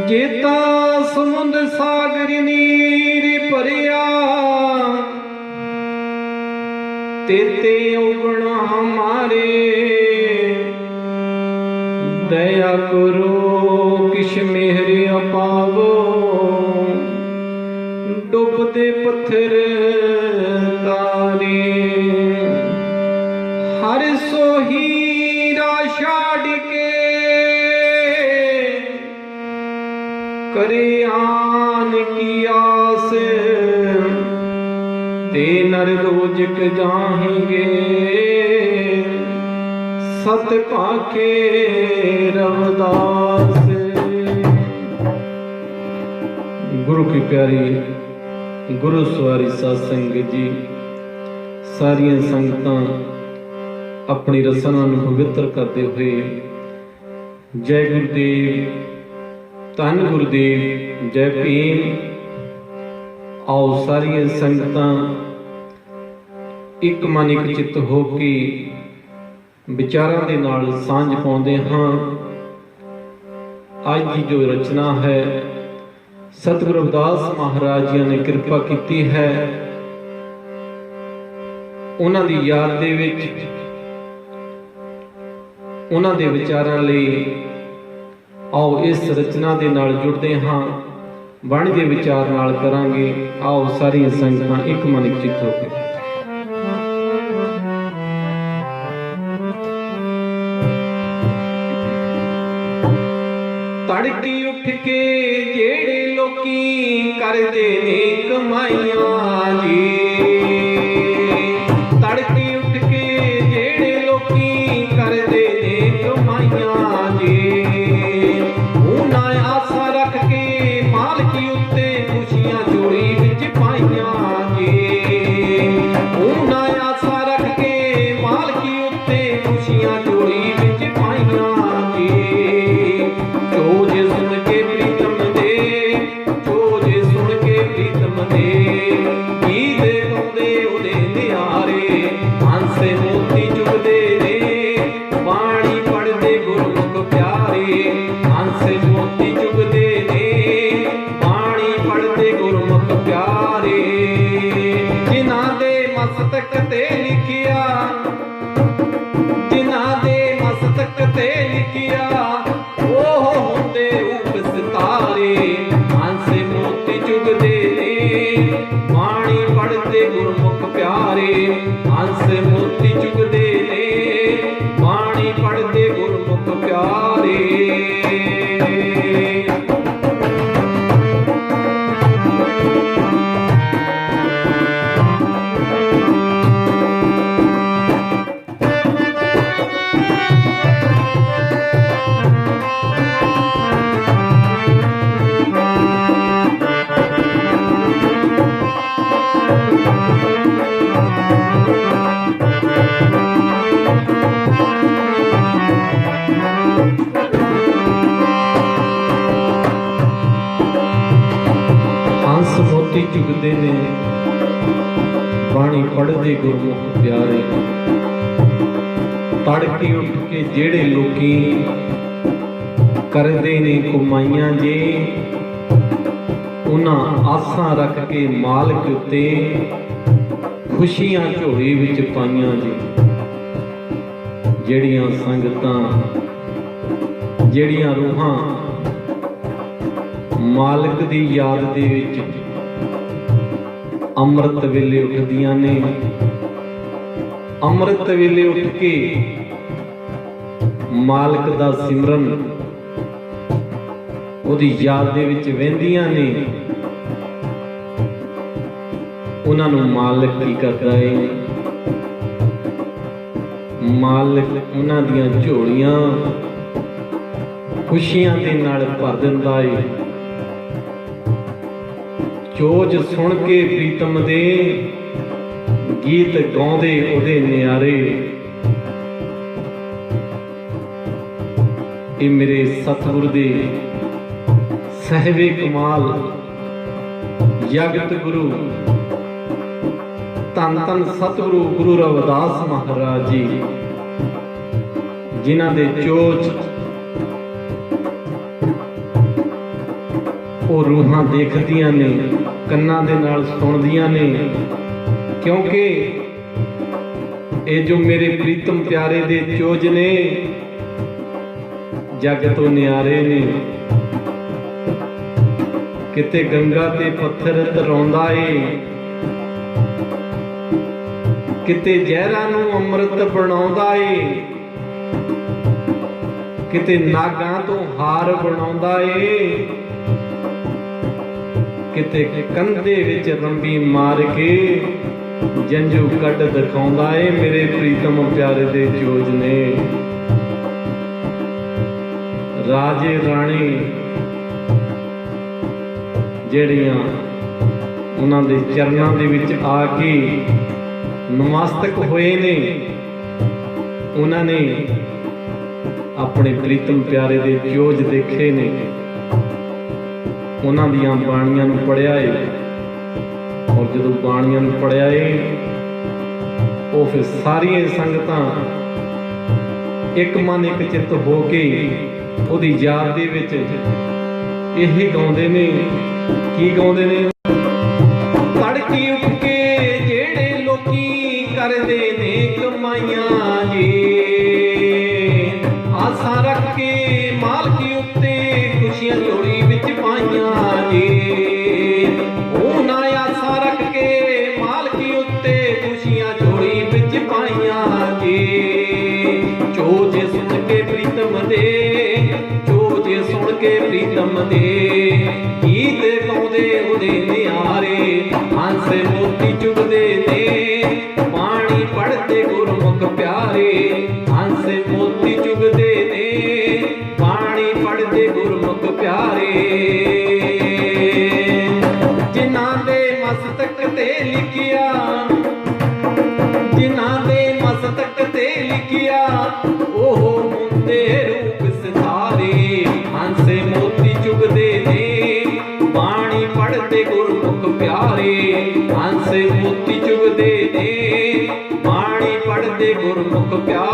जेता समुंद सागर नीर भरिया, तेते उगना मारे। दया करो किश मेहर अपावो, डुबदे पत्थर तारे। हर सोहीरा छाड़ के करे आन की आस, ते नर रोजक जाएंगे सत पाके रवदास। गुरु की प्यारी गुरु सवारी साध संगत जी, सारिया संगतां अपनी रसना नूं पवित्र करते हुए जय गुरुदेव, धन गुरुदेव, जय भीम। आओ सारिया संगतां एक मन एक चित्त हो के विचारां दे नाल सांझ पाउंदे हां। अज की जो रचना है सतगुरु रविदास महाराज जी ने कृपा की है, उन्हां दी याद दे विच उन्हां दे विचारां लई आओ इस रचना दे नाल जुड़दे हां, बाणी दे विचार नाल करांगे। आओ सारियां संगतां एक मन एक चित्त हो के तड़की उठ के जेड़े लोकी करदे ने कमाइयां जी, तड़की उठ के जेड़े लोकी करदे ने कमाइयां जी। उन्हां आसा रख के मालकी उत्ते खुशियां चोरी विच पाइयां जी। उन्हां आसा रख के मालकी उत्ते खुशियां चोरी विच पाइयां जी। चोज सुन के प्रीतम दे, चोज सुन के प्रीतम दे, गीत गाउंदे उदे नियारे। हंसे मोती चुगदे ने, बाणी पढ़दे गुरमुख प्यारे। हंसे मोती चुगदे ने, बाणी पढ़दे गुरमुख प्यारे। जिन्हां दे मस्तक ते लिखिया, जिन्हां दे मस्तक ते लिखिया, ओह होंदे रूप सितारे। हंसे मोती चुगदे ने, बाणी पढ़दे गुरमुख प्यारे। हंसे मोती चुगदे ने, बाणी पढ़दे गुरमुख प्यारे। हंस मोती चुगदे ने, बाणी पढ़दे गुरमुख प्यारे। तड़के उठ के जेड़े लोकी करदे ने कमाइयां जे, उन्हां आसां रख के मालक उत्ते खुशियां झोली विच पाइयां जी। जेड़ियां संगतां जेड़ियां रूहां मालक दी याद दे विच अमृत वेले उठदियां ने, अमृत वेले उठ के मालक दा सिमरन ओदी याद दे विच वहिंदियां ने, उन्हां नूं मालक की करदा है? मालक उन्हां दियां झोलियां खुशियां दे नाल भर दिंदा है। चोज सुन के प्रीतम दे, गीत गाउंदे उहदे नियारे। ये मेरे सतगुरु दे सहबे कमाल जगत गुरु धन धन सतगुरु गुरु रविदास महाराज जी, जिन्हां दे चोच ਉਹ ਰੂਹਾਂ ਦੇਖਦੀਆਂ ਨੇ, ਕੰਨਾਂ ਦੇ ਨਾਲ ਸੁਣਦੀਆਂ ਨੇ, ਕਿਉਂਕਿ ਇਹ ਜੋ ਮੇਰੇ ਪ੍ਰੀਤਮ ਪਿਆਰੇ ਦੇ ਚੋਜ ਨੇ ਜਗ ਤੋਂ ਨਿਆਰੇ ਨੇ। ਕਿਤੇ ਗੰਗਾ ਤੇ ਪੱਥਰ ਧਰਾਉਂਦਾ ਏ, ਕਿਤੇ ਜ਼ਹਿਰਾਂ ਨੂੰ ਅੰਮ੍ਰਿਤ ਬਣਾਉਂਦਾ ਏ, ਕਿਤੇ ਨਾਗਾਂ ਤੋਂ ਹਾਰ ਬਣਾਉਂਦਾ ਏ, ਕਿਤੇ ਕੰਧੇ ਵਿੱਚ ਰੰਬੀ ਮਾਰ ਕੇ ਜੰਝੂ ਕੱਢ ਦਿਖਾਉਂਦਾ ਏ। ਮੇਰੇ ਪ੍ਰੀਤਮ ਪਿਆਰੇ ਦੇ ਚੋਜ ਨੇ। ਰਾਜੇ ਰਾਣੀ ਜਿਹੜੀਆਂ ਉਹਨਾਂ ਦੇ ਚਰਨਾਂ ਦੇ ਵਿੱਚ ਆ ਕੇ ਨਮਸਤਕ ਹੋਏ ਨੇ, ਉਹਨਾਂ ਨੇ ਆਪਣੇ ਪ੍ਰੀਤਮ ਪਿਆਰੇ ਦੇ ਚੋਜ ਦੇਖੇ ਨੇ, ਉਹਨਾਂ ਦੀਆਂ ਬਾਣੀਆਂ ਨੂੰ ਪੜ੍ਹਿਆ ਏ। ਔਰ ਜਦੋਂ ਬਾਣੀਆਂ ਨੂੰ ਪੜ੍ਹਿਆ ਏ, ਉਹ ਫਿਰ ਸਾਰੀਆਂ ਸੰਗਤਾਂ ਇੱਕ ਮਨ ਇੱਕ ਚਿੱਤ ਹੋ ਕੇ ਉਹਦੀ ਯਾਦ ਦੇ ਵਿੱਚ ਇਹੀ ਗਾਉਂਦੇ ਨੇ। ਕੀ ਗਾਉਂਦੇ ਨੇ? ਤੜਕੀ ਉੱਠ ਕੇ ਜਿਹੜੇ ਲੋਕੀ ਕਰਦੇ ਨੇ ਕਮਾਈਆਂ ਜੀ, ਆਸਾਂ ਰੱਖ ਕੇ ਮਾਲਕੀ ਉੱਤੇ ਖੁਸ਼ੀਆਂ ਝੋਲੀ ਵਿੱਚ ਪਾਈਆਂ ਜੀ। ਉਹਨਾਂ ਆਸਾਂ ਰੱਖ ਕੇ ਮਾਲਕੀ ਉੱਤੇ ਖੁਸ਼ੀਆਂ ਝੋਲੀ ਵਿੱਚ ਪਾਈਆਂ ਜੀ। ਚੋਜ ਸੁਣ ਕੇ ਪ੍ਰੀਤਮ ਦੇ, ਚੋਜ ਸੁਣ ਕੇ ਪ੍ਰੀਤਮ ਦੇ ਗੀਤ ਗਾਉਂਦੇ ਉਹਦੇ ਨਿਆਰੇ। ਹੰਸ ਮੋਤੀ ਚੁਗਦੇ ਨੇ, ਬਾਣੀ ਪੜ੍ਹਦੇ ਗੁਰਮੁਖ ਪਿਆਰੇ। ਹੰਸ ਮੋਤੀ ਚੁਗਦੇ ਨੇ, ਬਾਣੀ ਪੜ੍ਹਦੇ ਗੁਰਮੁਖ ਪਿਆਰੇ। ਜਿਨ੍ਹਾਂ ਦੇ ਮਸਤਕ ਤੇ ਲਿਖਿਆ, ਜਿਨ੍ਹਾਂ ਦੇ ਮਸਤਕ ਤੇ ਲਿਖਿਆ, ਉਹ ਮੁੰਦੇ ਰੂਪ ਸਿਤਾਰੇ। ਹੰਸ ਮੋਤੀ ਚੁਗਦੇ ਨੇ, ਬਾਣੀ ਪੜ੍ਹਦੇ ਗੁਰਮੁਖ ਪਿਆਰੇ। ਹੰਸ ਮੋਤੀ ਚੁਗਦੇ ਨੇ, ਬਾਣੀ ਪੜ੍ਹਦੇ ਗੁਰਮੁਖ ਪਿਆਰੇ।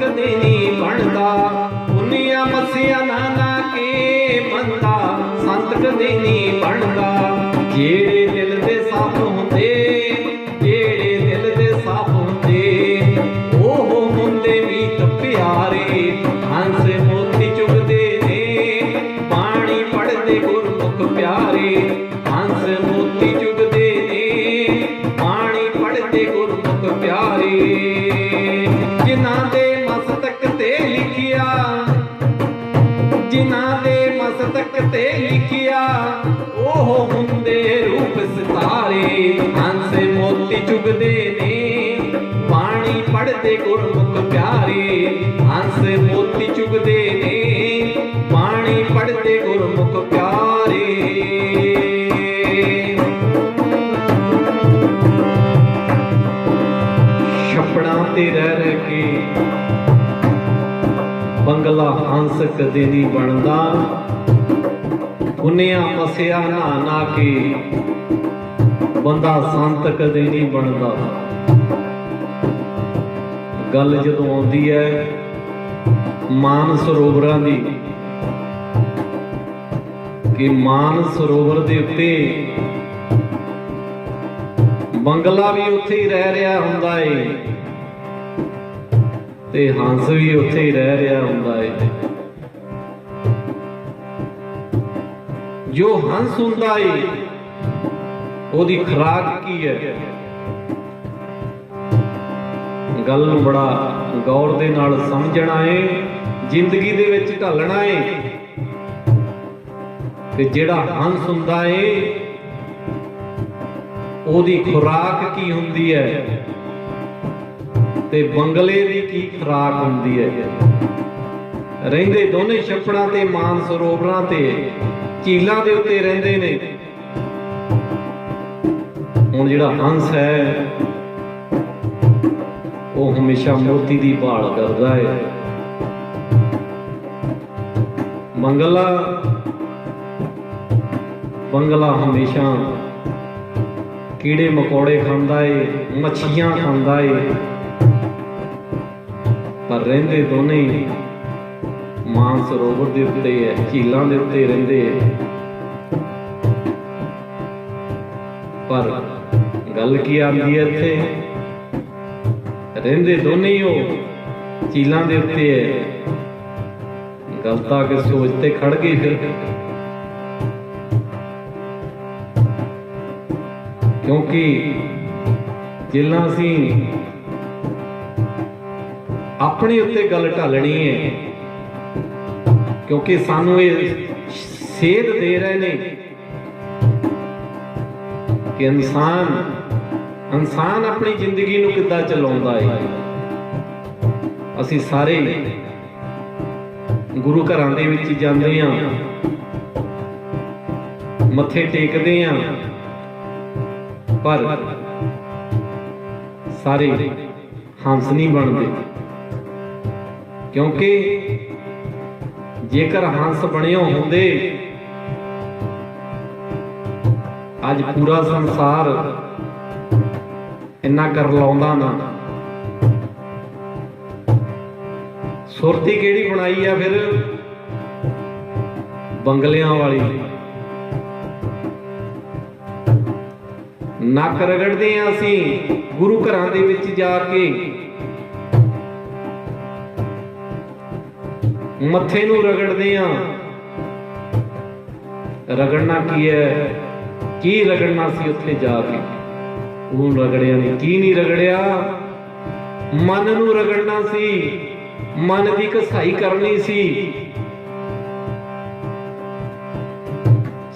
ਕਦੇ ਨਹੀਂ ਬਣਦਾ, ਪੁੰਨੀਆਂ ਮੱਸਿਆ ਨਾਨਾ ਕੇ ਬੰਦਾ ਸੰਤ ਕਦੇ ਨਹੀਂ ਬਣਦਾ। ਜਿਹੜੇ ਦਿਲ ਦੇ ਸਾਫ਼ ਹੁੰਦੇ, ਜਿਹੜੇ ਦਿਲ ਦੇ ਸਾਫ਼ ਹੁੰਦੇ, ਉਹ ਹੁੰਦੇ ਮੀਤ ਪਿਆਰੇ। ਹੰਸ ਮੋਤੀ ਚੁਗਦੇ ਨੇ, ਬਾਣੀ ਪੜ੍ਹਦੇ ਗੁਰਮੁਖ ਪਿਆਰੇ। ਹੰਸ ਮੋਤੀ ਚੁਗਦੇ ਨੇ, ਬਾਣੀ ਪੜ੍ਹਦੇ ਗੁਰਮੁਖ ਪਿਆਰੇ। ਜਿਨ੍ਹਾਂ ਦੇ ਮਸਤਕ ਤੇ ਲਿਖਿਆ, ਜਿਨ੍ਹਾਂ ਦੇ ਮਸਤਕ ਤੇ ਲਿਖਿਆ, ਉਹ ਹੁੰਦੇ ਰੂਪ ਸਿਤਾਰੇ। ਹੰਸ ਮੋਤੀ ਚੁਗਦੇ ਨੇ, ਬਾਣੀ ਪੜ੍ਹਦੇ ਗੁਰਮੁਖ ਪਿਆਰੇ। ਹੰਸ ਮੋਤੀ ਚੁਗਦੇ ਨੇ, ਬਾਣੀ ਪੜ੍ਹਦੇ ਗੁਰਮੁਖ ਪਿਆਰੇ। ਛੱਪੜਾਂ ਤੇ ਰਹਿ ਕੇ ਬੰਗਲਾ ਹੰਸ ਕਦੇ ਨਹੀਂ ਬਣਦਾ, ਪੁੰਨਿਆ ਮਸਿਆ ਨਹਾ ਨਹਾ ਕੇ ਬੰਦਾ ਸੰਤ ਕਦੇ ਨਹੀਂ ਬਣਦਾ। ਗੱਲ ਜਦੋਂ ਆਉਂਦੀ ਹੈ ਮਾਨ ਸਰੋਵਰਾਂ ਦੀ, ਕਿ ਮਾਨ ਸਰੋਵਰ ਦੇ ਉੱਤੇ ਬੰਗਲਾ ਵੀ ਉੱਥੇ ਹੀ ਰਹਿ ਰਿਹਾ ਹੁੰਦਾ ਏ ਤੇ ਹੰਸ ਵੀ ਉੱਥੇ ਹੀ ਰਹਿ ਰਿਹਾ ਹੁੰਦਾ ਏ। ਜੋ ਹੰਸ ਹੁੰਦਾ ਏ ਉਹਦੀ ਖੁਰਾਕ ਕੀ ਹੈ? ਗੱਲ ਨੂੰ ਬੜਾ ਗੌਰ ਦੇ ਨਾਲ ਸਮਝਣਾ ਏ, ਜ਼ਿੰਦਗੀ ਦੇ ਵਿੱਚ ਢਾਲਣਾ ਏ। ਤੇ ਜਿਹੜਾ ਹੰਸ ਹੁੰਦਾ ਏ ਉਹਦੀ ਖੁਰਾਕ ਕੀ ਹੁੰਦੀ ਹੈ? ते बंगले दी की खुराक हुंदी है। रहिंदे दोने छप्पड़ां ते मान सरोवरां ते झीलां दे उत्ते रहिंदे ने। हुण जिहड़ा हंस है वो हमेशा मोती दी भाल करदा है। बंगला हमेशा कीड़े मकोड़े खांदा है, मच्छियां खांदा है, पर रहिंदे दोने मान सरोवर दे उत्ते है, झीलां दे उत्ते रहिंदे है। पर गल की आंदी है इत्थे, रहिंदे दोने ही हो झीलां दे उत्ते है। गल तां कि सोचते खड़ गई फिर, क्योंकि जिल्ला असी अपने उत्ते गल ढालनी है, क्योंकि सानू ये सेध दे रहे ने कि इंसान अपनी जिंदगी नूं किद्दां चलाउंदा है। असी सारे गुरु घरां दे विच जांदे हां, मत्थे टेकदे हां, पर सारे हंस नहीं बनते। क्योंकि जेकर हंस बणियो हुंदे अज पूरा संसार इन्ना कर लाउंदा ना। सुरती केड़ी बनाई है फिर बंगलियां वाली। नक रगड़दे हां असी गुरु घरां दे विच जाके, मत्थे नूं रगड़दे हां। रगड़ना की है, की रगड़ना सी उत्थे जाके? ਉਹਨੂੰ रगड़िया नहीं। की नहीं रगड़िया? मन नूं रगड़ना सी, मन की घसाई करनी सी।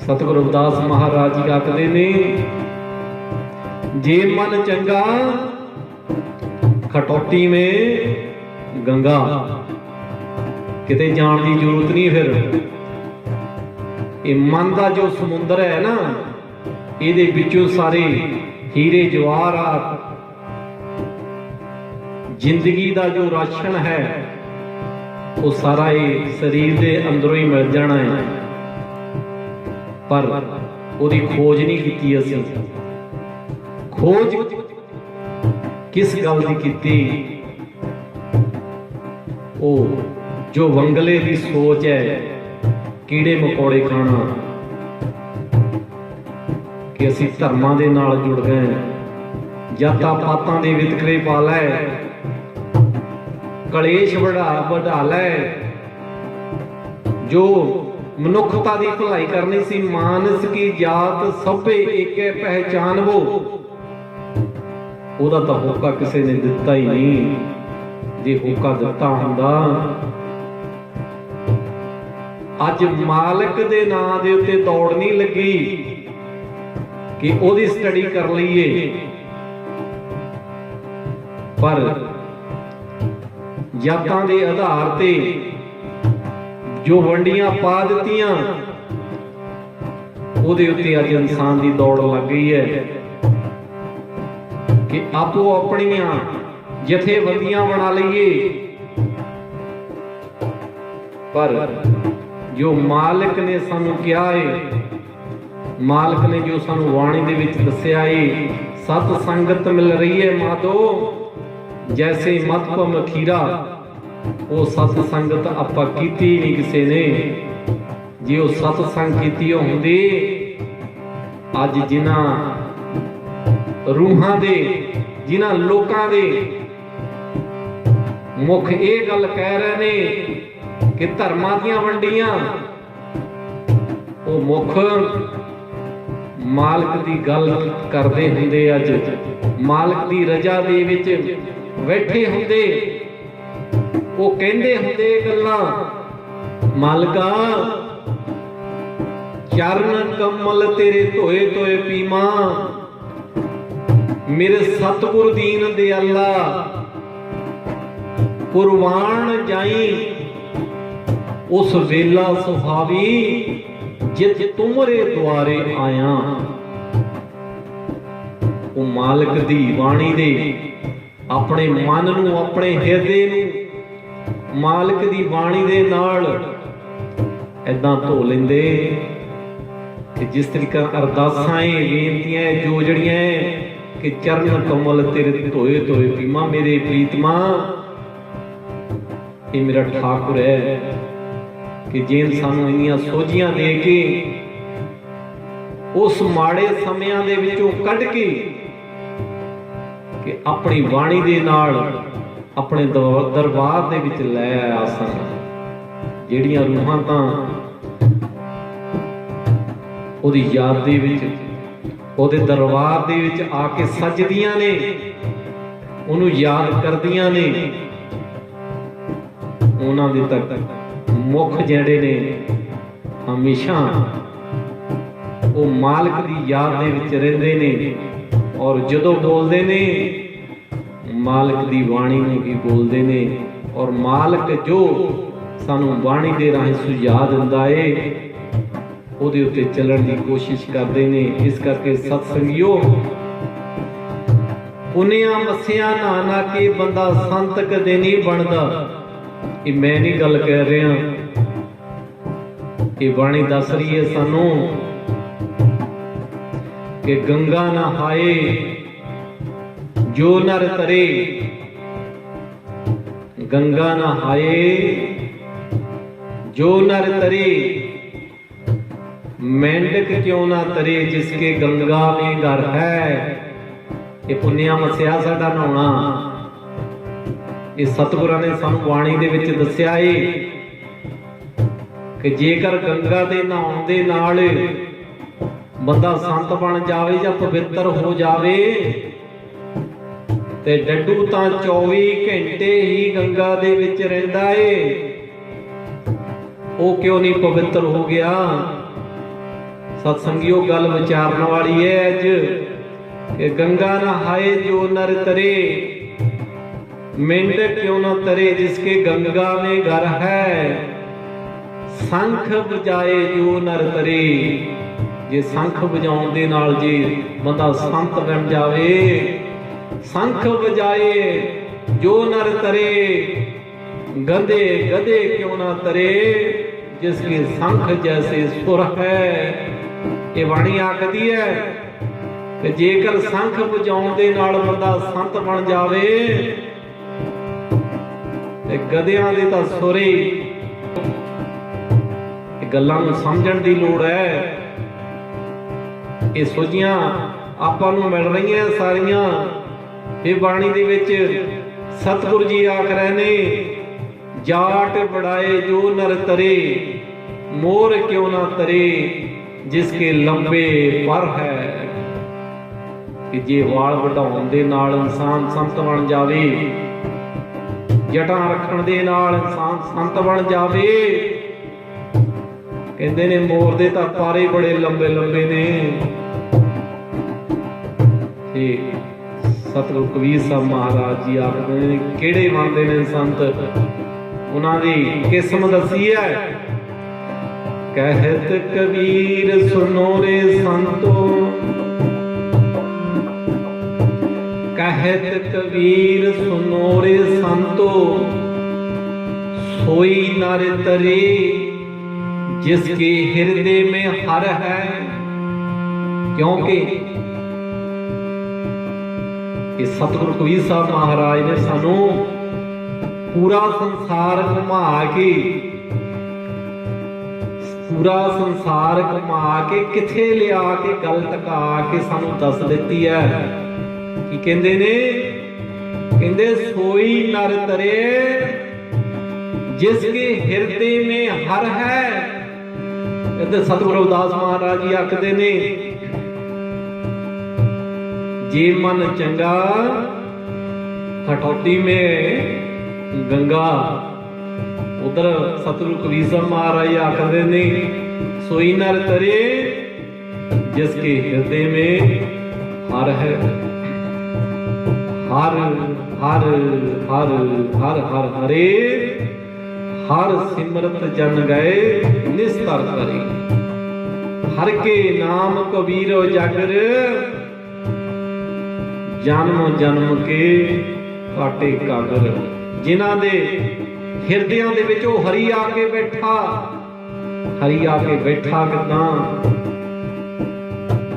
सतगुरु रविदास महाराज जी आखदे ने, जे मन चंगा खटौती में गंगा। किते जाण की जरूरत नहीं। फिर ये मन का जो समुंदर है ना, ये विचों सारे हीरे जवाहरात, जिंदगी का जो राशन है वो सारा ही शरीर के अंदरों ही मिल जाना है। पर उसकी खोज नहीं की। असी खोज किस गल की की? ओ जो वंगले की सोच है, कीड़े मकोड़े खाना, कि असी धर्मां दे नाल जुड़ गए, जातां पातां दे वितकरे पा लै, कलेश बढ़ा लै। जो मनुखता की भलाई करनी सी, मानस की जात सभे एक पहचान वो, ओदा तां होका किसी ने दिता ही नहीं। जे होका दिता हुंदा अज मालिक दे नां दे उत्ते दौड़ नहीं लगी कि ओदी स्टडी कर लीए। पर जातां दे आधार ते जो वंडियां पा दित्तियां, ओदे उत्ते अज इंसान की दौड़ लग गई है कि आपो अपनियां जथेबंदियां बना लईए। पर जो मालिक ने सानू कहा है, मालिक ने जो सानू वाणी दे विच दस्सिया है, सत संगत मिल रही है माधो जैसे मधुपम खीरा। वो सत संगत आपां कीती नहीं किसी ने। जे वो सतसंग कीती हुंदी, अज जिन्हां रूहां दे, जिन्हां लोकां दे मुख ये गल कह रहे ने कि धर्मां दीयां वंडियां, वो मुख मालिक की गल करते हुंदे, अज मालिक की रजा दे विच बैठे हुंदे, वो कहंदे हुंदे गल्लां, मालिका चरण कमल तेरे धोए धोए पीमा, मेरे सतगुर दीन दयाला कुर्बान जाई उस वेला सुहावी जित तुमरे द्वारे आया। वो मालिक दी बाणी दे अपने मन नूं अपने हिरदे नूं मालिक दी बाणी दे नाल ऐदां धो लेंदे कि जिस तरीका अरदासां बेनतियां जो जड़ियां कि चरण कमल तेरे धोए धोए पीमा मेरे प्रीतमा ये मेरा ठाकुर है कि जिन सानू इन्नियां सोझियां दे के उस माड़े समयां दे विचों कढ के कि अपनी बाणी दे नाल अपने दरबार दे विच लै आया सन। जिहड़ियां रूहां तां ओदी याद दे विच ओदे दरबार दे विच आके सजदियां ने, ओनू याद करदियां ने, उन्हां दे तक मुख जिहड़े ने हमेशा वो मालिक दी याद दे विच रहिंदे ने और जदों बोलदे ने मालिक दी बाणी नूं ही बोलदे ने और मालिक जो सानू बाणी दे राहीं सुझाव दिंदा है ਉਹਦੇ ਉੱਤੇ ਚੱਲਣ ਦੀ ਕੋਸ਼ਿਸ਼ ਕਰਦੇ ਨੇ। ਇਸ ਕਰਕੇ ਸਤਸੰਗਿਓ ਪੁੰਨਿਆ ਮੱਸਿਆ ਨਾ ਨਾ ਕੇ ਬੰਦਾ ਸੰਤ ਕਦੇ ਨਹੀਂ ਬਣਦਾ। ਇਹ ਮੈਂ ਨਹੀਂ ਗੱਲ ਕਹਿ ਰਿਹਾ, ਇਹ ਬਾਣੀ ਦੱਸ ਰਹੀ ਹੈ ਸਾਨੂੰ ਕਿ ਗੰਗਾ ਨਹਾਏ ਜੋ ਨਰ ਤਰੇ, ਗੰਗਾ ਨਹਾਏ जो नर तरे, मेंढक क्यों ना तरे जिसके गंगा में घर है। ये पुण्या मसिया साडा नहाउणा ये सतगुरां ने सानू बाणी दे विच दस्सिया है कि जेकर गंगा दे नहाउण दे नाल बंदा संत बन जावे जां पवित्र हो जावे ते डड्डू तां 24 घंटे ही गंगा दे विच रहिंदा है, वो क्यों नहीं पवित्र हो गया। सत्संगियों गल विचारन वाली है अज कि गंगा नहाए जो नर तरे, मेंढक क्यों ना तरे जिसके गंगा में घर है। शंख बजाए जो नर तरे, जे शंख बजाउण दे नाल जे बंदा संत बन जावे। शंख बजाए जो नर तरे, गधे गधे क्यों ना तरे जिसके शंख जैसे सुर है। ये बाणी आखदी है कि जेकर शंख बजाउण दे नाल बंदा संत बन जावे ते गधियां दे तां सुर ही। गल्लां नूं समझण दी लोड़ है। ये सोझियां आपां नूं मिल रहीआं सारियां। ये बाणी दे विच सतगुरु जी आख रहे ने जाट बढ़ाए जो नर तरे, मोर क्यों ना तरे जिसके लंबे पर है। कि जे वाल वढाउण दे नाल इंसान संत बन जावे, जटां रखण दे नाल इंसान संत बन जावे। कहंदे ने मोर दे तां पर ही बड़े लंबे लंबे ने। ते सतगुरु कबीर साहब महाराज जी आखदे ने किहड़े बनदे ने संत, उन्हां दी किस्म दसी है। कहत कबीर सुनो रे संतो, कहत कबीर सुनो रे संतो, सोई नर तरे जिसके हृदय में हर है। क्योंकि ये सतगुरु कबीर साहब महाराज ने सानू पूरा संसार घुमा के, पूरा संसार घुमा के किथे लिया के गल टका के सानू दस दिती है। कि कहंदे ने, कहंदे सोई नर तरे जिसके हृदय में हर है। कहते सतगुरु रविदास महाराज जी आखदे ने जे मन चंगा खटौती में गंगा। उधर सतगुरु कबीर साहब महाराज आखदे ने सोई नर तरे जिसके हृदय में हर है। हर हर हर हर हर हरे हर सिमरत जन गए निस्तर करे। हर के नाम कबीरो जागर जन्म जन्म के काटे कागर। जिन्हां दे हिरदियां दे विच ओह हरी आके बैठा, हरी आके बैठा किदां?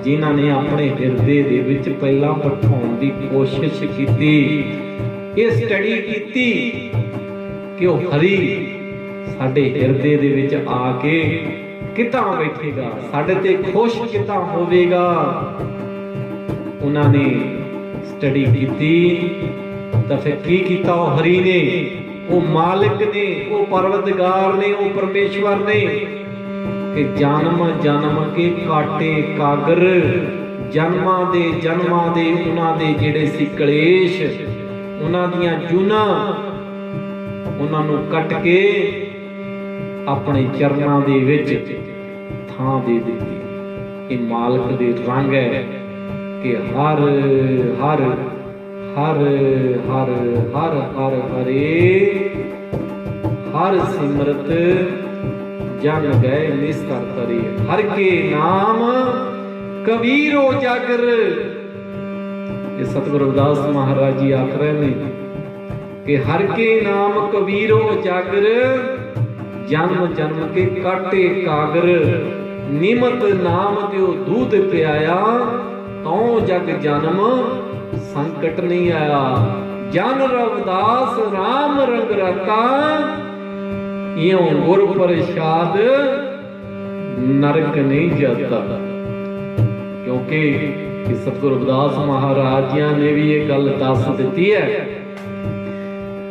जिन्हां ने अपने हिरदे दे विच पहला बिठाउण दी कोशिश कीती, ये स्टडी कीती कि ओह हरी साडे हिरदे दे विच आके किदां बैठेगा, साडे ते खुश किदां होवेगा। उन्हां ने स्टडी कीती तां फिर की कीता ओह हरी ने, ओह मालिक ने, ओह परवतगार ने, ओह परमेश्वर ने कि जन्म जन्म के काटे कागर। जन्मां दे उन्हां दे जिहड़े सी कलेश, उन्हां दियां जूनां, उन्हां नूं कट के अपने चरनां दे विच थां दे दित्ती। ये मालिक दे रंग है कि हर हर हर हर हर हर हरे हर सिमरत जन गए निस्तर करे। हर के नाम कबीरो जागर। ये सतगुरु रविदास महाराज जी आख रहे हैं कि हर के नाम कबीरो जागर जन्म जन्म के काटे कागर। निमत नाम त्यो दूध पियाया तो जग जन्म संकट नहीं आया। जन रविदास राम रंग रता यों गुर प्रसाद नरक नहीं जाता। क्योंकि सतगुरु रविदास महाराज जी ने भी ये गल दस दी है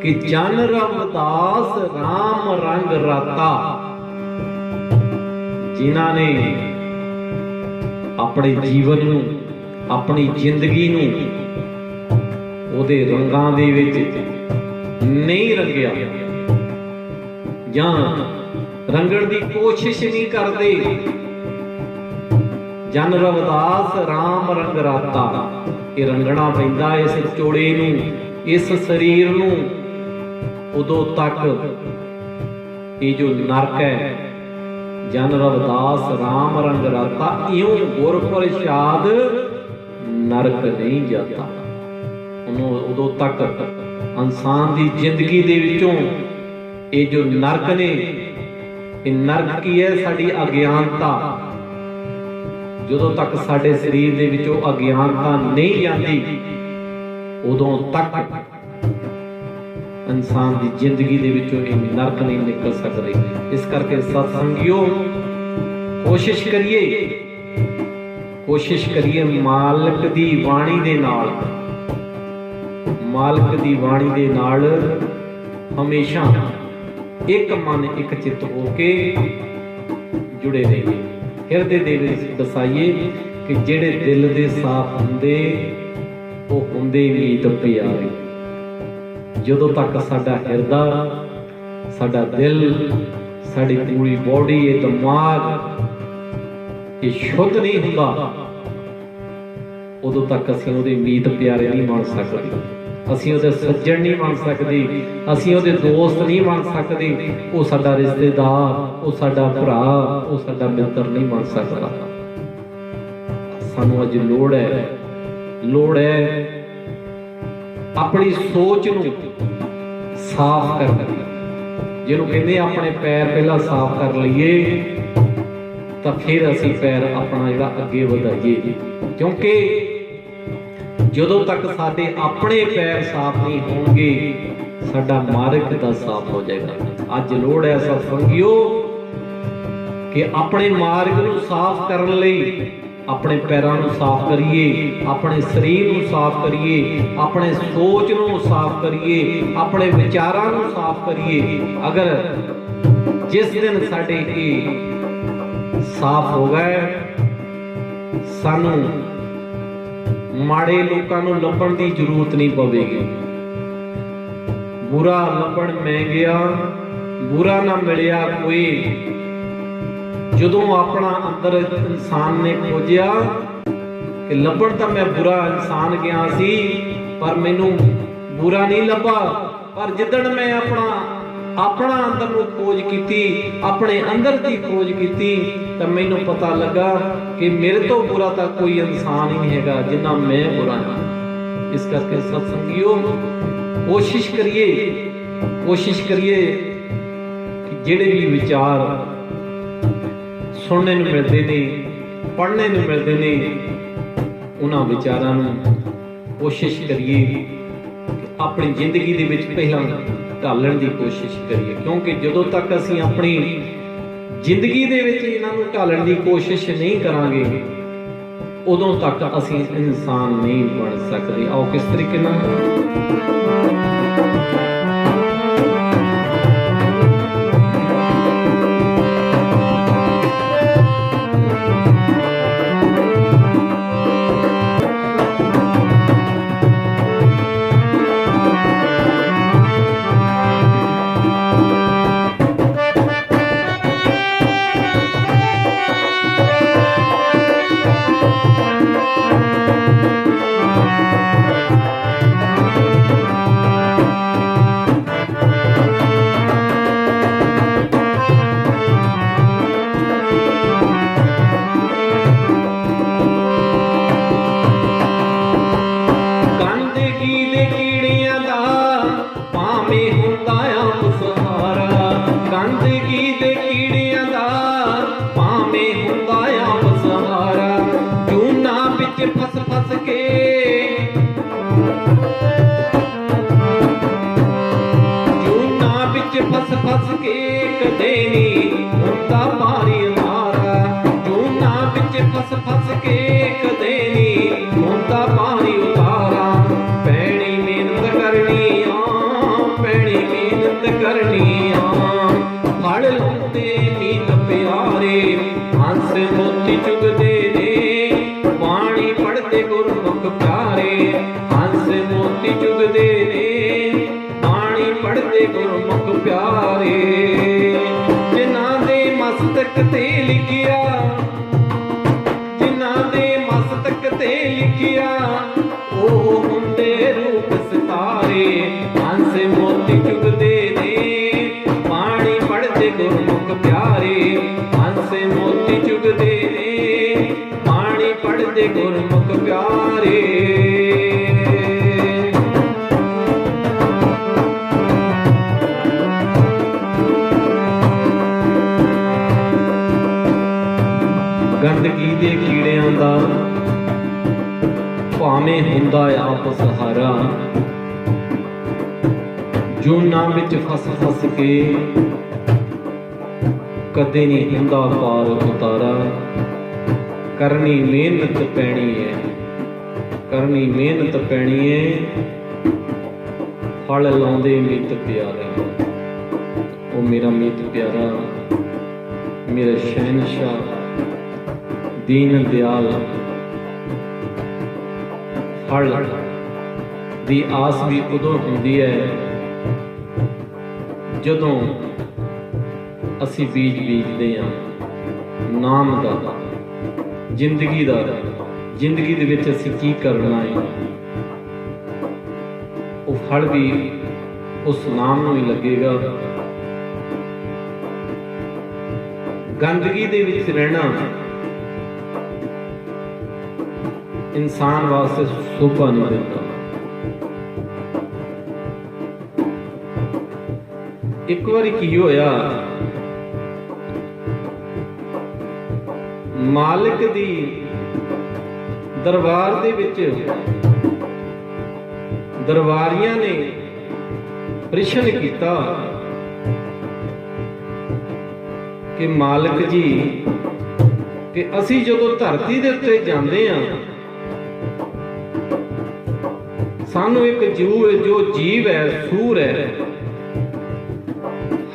कि जन रविदास राम रंग राता। जिन्हां ने अपने जीवन नूं, अपनी जिंदगी नूं ओहदे रंगां दे विच नहीं रंगिया जां रंगण दी कोशिश नहीं करते। जन रविदास राम रंग राता। ये रंगना पैंदा इस चोड़े नूं, इस शरीर नूं उदों तक ये जो नरक है। जन रविदास राम रंग राता इयों गुर प्रसाद नरक नहीं जाता। उदों तक इंसान की जिंदगी दे विचों ये जो नरक ने, ये नरक की है साडी अज्ञानता। जदों तक साडे शरीर दे विचों अज्ञानता नहीं जाती उदों तक इंसान की जिंदगी दे विचों ये नरक नहीं निकल सकते। इस करके सत्संगियों कोशिश करिए मालिक दी वाणी दे नाल, मालिक दी वाणी दे नाल हमेशा एक मन एक चित्त होके जुड़े रहिए। हिरदे दे विच दसाइए कि जेड़े दिल दे साफ हुंदे ओह हुंदे मीत प्यारे। जदों तक साडा हिरदा, साडा दिल, साडी पूरी बॉडी, ये दिमाग ये शुद्ध नहीं हुंदा उदों तक असीं उहदे मीत प्यारे नहीं बन सकदे। असीं उहदे सज्जण नहीं बन सकदे, असीं उहदे दोस्त नहीं बन सकदे। वो साडा रिश्तेदार, वो साडा भरा, वो साडा मित्र नहीं बन सकदा। सानू अज लोड़ है अपनी सोच नूं साफ करने दी। जिहनूं कहंदे अपने पैर पहला साफ कर लईए तां फिर असीं पैर अपना जिहड़ा अगे वधाईए। क्योंकि जदों तक साडे अपने पैर साफ नहीं होणगे साडा मार्ग दा साफ हो जाएगा। अज लोड़ है सत्संगियों कि अपने मार्ग नूं साफ करन लई अपने पैरां नूं साफ करिए, अपने शरीर नूं साफ करिए, अपने सोच नूं साफ करिए, अपने विचारां नूं साफ करिए। अगर जिस दिन साडे ये साफ हो गए सानू माड़े लोकां नूं लभण दी जरूरत नहीं पवेगी। बुरा लभण मैं गया, बुरा ना मिलिया कोई। जदों अपना अंदर इंसान ने खोजिया कि लभण तां मैं बुरा इंसान गया सी, पर मैनू बुरा नहीं लभा। पर जिदण मैं अपना अंदर नूं खोज कीती, अपने अंदर की खोज कीती, तो मैनू पता लगा कि मेरे तो बुरा तो कोई इंसान ही नहीं हैगा जिन्ना मैं बुरा हाँ। इस करके सत्संगियों कोशिश करिए कि जिहड़े भी विचार सुनने नूं मिलते ने, पढ़ने नूं मिलते ने, उन्हां विचारां नूं कोशिश करिए अपनी जिंदगी दे विच पहलां ढालण की कोशिश करिए, क्योंकि जदों तक असीं अपनी जिंदगी दे विच इन्हां नूं ढालण की कोशिश नहीं करांगे उदों तक असीं इंसान नहीं बन सकते। आओ किस तरीके नाल फस के कदे नी हुंदा पारी उतारा, जूना विच फस के कदे नी हुंदा पारी उतारा। पैणी मेहनत करनी फड़ लौंदे मीत प्यारे, हंस मोती चुगदे ने पानी पढ़दे गुरमुख प्यारे, हंस मोती चुगदे ने पानी पढ़दे गुरमुख प्यारे। जिन्हां दे मस्तक ते लिखिया, जिन्हां दे मस्तक ते लिखिया, ओ हुंदे रूप सितारे, हंस मोती चुगदे ने पानी पढ़दे गुरमुख प्यारे, हंस मोती चुगदे ने पानी पढ़दे गुरमुख प्यारे। गंदगी दे कीड़ियां दा भावें हुंदा आप सहारा, जूना विच फस के कदे नहीं हुंदा पार उतारा। करनी मेहनत पैनी है, करनी मेहनत पैनी है, फल लाउंदे मीत प्यारे। ओ मेरा मीत प्यारा, मेरा शहनशाह दीन दयाल, फल दी आस भी उदों हुंदी है जदों असी बीज बीजते हैं नाम दा, जिंदगी दा। जिंदगी दे विच असी की करना है, वो फल भी उस नाम नूं ही लगेगा। गंदगी दे विच रहना इंसान वास्ते शोभा नहीं देता। एक बार की होया, मालिक दी दरबार दे विच दरबारियां ने प्रश्न किया कि मालिक जी कि असी जदों धरती दे उत्ते जांदे हां, सानू एक जो जीव है, सूर है,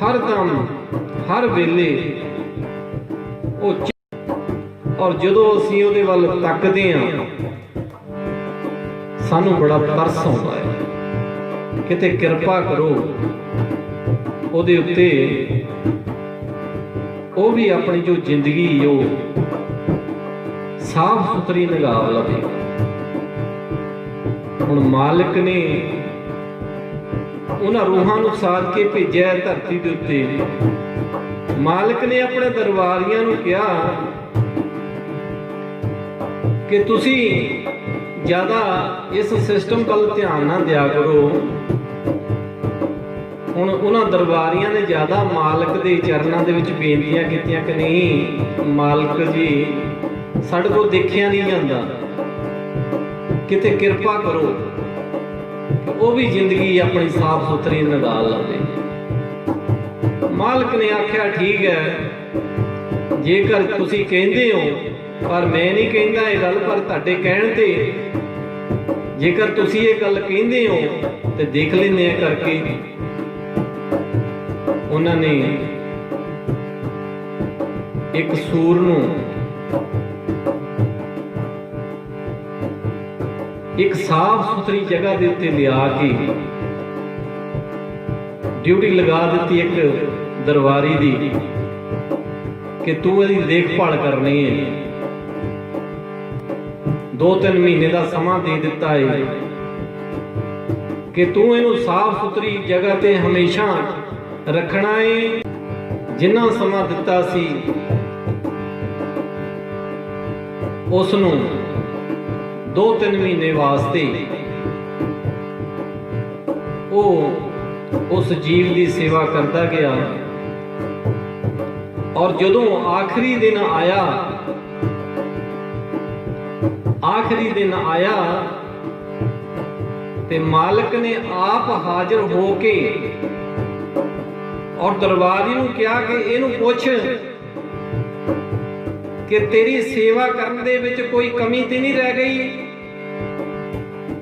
हर दम हर वेले और जदों असीं उहदे वल तकदे हां सानू बड़ा तरस आउंदा है, किते किरपा करो उहदे उत्ते ਉਹ भी अपनी जो जिंदगी जो साफ सुथरी निगाह लवे। ਹੁਣ ਮਾਲਕ ਨੇ ਉਹਨਾਂ ਰੂਹਾਂ ਨੂੰ ਸਾਧ ਕੇ ਭੇਜਿਆ ਧਰਤੀ ਦੇ ਉੱਤੇ। ਮਾਲਕ ਨੇ ਆਪਣੇ ਦਰਬਾਰੀਆਂ ਨੂੰ ਕਿਹਾ ਕਿ ਤੁਸੀਂ ਜ਼ਿਆਦਾ ਇਸ ਸਿਸਟਮ ਵੱਲ ਧਿਆਨ ਨਾ ਦਿਆ ਕਰੋ। ਹੁਣ ਉਹਨਾਂ ਦਰਬਾਰੀਆਂ ਨੇ ਜ਼ਿਆਦਾ ਮਾਲਕ ਦੇ ਚਰਨਾਂ ਦੇ ਵਿੱਚ ਬੇਨਤੀਆਂ ਕੀਤੀਆਂ ਕਿ ਨਹੀਂ ਮਾਲਕ ਜੀ, ਸਾਡੇ ਕੋਲ ਦੇਖਿਆ ਨਹੀਂ ਜਾਂਦਾ, ਕਿਤੇ ਕਿਰਪਾ ਕਰੋ ਕਿ ਉਹ ਵੀ ਜ਼ਿੰਦਗੀ ਆਪਣੀ ਸਾਫ਼ ਸੁਥਰੀ ਨਿਕਾਲ ਲਵੇ। ਮਾਲਕ ਨੇ ਆਖਿਆ ਠੀਕ ਹੈ, ਜੇਕਰ ਤੁਸੀਂ ਕਹਿੰਦੇ ਹੋ, ਪਰ ਮੈਂ ਨਹੀਂ ਕਹਿੰਦਾ ਇਹ ਗੱਲ, ਪਰ ਤੁਹਾਡੇ ਕਹਿਣ ਤੇ ਜੇਕਰ ਤੁਸੀਂ ਇਹ ਗੱਲ ਕਹਿੰਦੇ ਹੋ ਤੇ ਦੇਖ ਲੈਂਦੇ ਆ ਕਰਕੇ। ਉਹਨਾਂ ਨੇ ਇੱਕ ਸੂਰ ਨੂੰ ਇੱਕ ਸਾਫ਼ ਸੁਥਰੀ ਜਗ੍ਹਾ ਦੇ ਉੱਤੇ ਲਿਆ ਕੇ ਡਿਊਟੀ ਲਗਾ ਦਿੱਤੀ ਇੱਕ ਦਰਬਾਰੀ ਦੀ ਕਿ ਤੂੰ ਇਹਦੀ ਦੇਖਭਾਲ ਕਰਨੀ ਹੈ। 2-3 ਮਹੀਨੇ ਦਾ ਸਮਾਂ ਦੇ ਦਿੱਤਾ ਹੈ ਕਿ ਤੂੰ ਇਹਨੂੰ ਸਾਫ਼ ਸੁਥਰੀ ਜਗ੍ਹਾ ਤੇ ਹਮੇਸ਼ਾ ਰੱਖਣਾ ਹੈ। ਜਿੰਨਾ ਸਮਾਂ ਦਿੱਤਾ ਸੀ ਉਸ ਨੂੰ 2-3 ਮਹੀਨੇ ਵਾਸਤੇ ਉਹ ਉਸ ਜੀਵ ਦੀ ਸੇਵਾ ਕਰਦਾ ਗਿਆ। ਔਰ ਜਦੋਂ ਆਖਰੀ ਦਿਨ ਆਇਆ ਤੇ ਮਾਲਕ ਨੇ ਆਪ ਹਾਜ਼ਰ ਹੋ ਕੇ ਔਰ ਦਰਬਾਰੀ ਨੂੰ ਕਿਹਾ ਕਿ ਇਹਨੂੰ ਪੁੱਛ ਕਿ ਤੇਰੀ ਸੇਵਾ ਕਰਨ ਦੇ ਵਿੱਚ ਕੋਈ ਕਮੀ ਤੇ ਨਹੀਂ ਰਹਿ ਗਈ,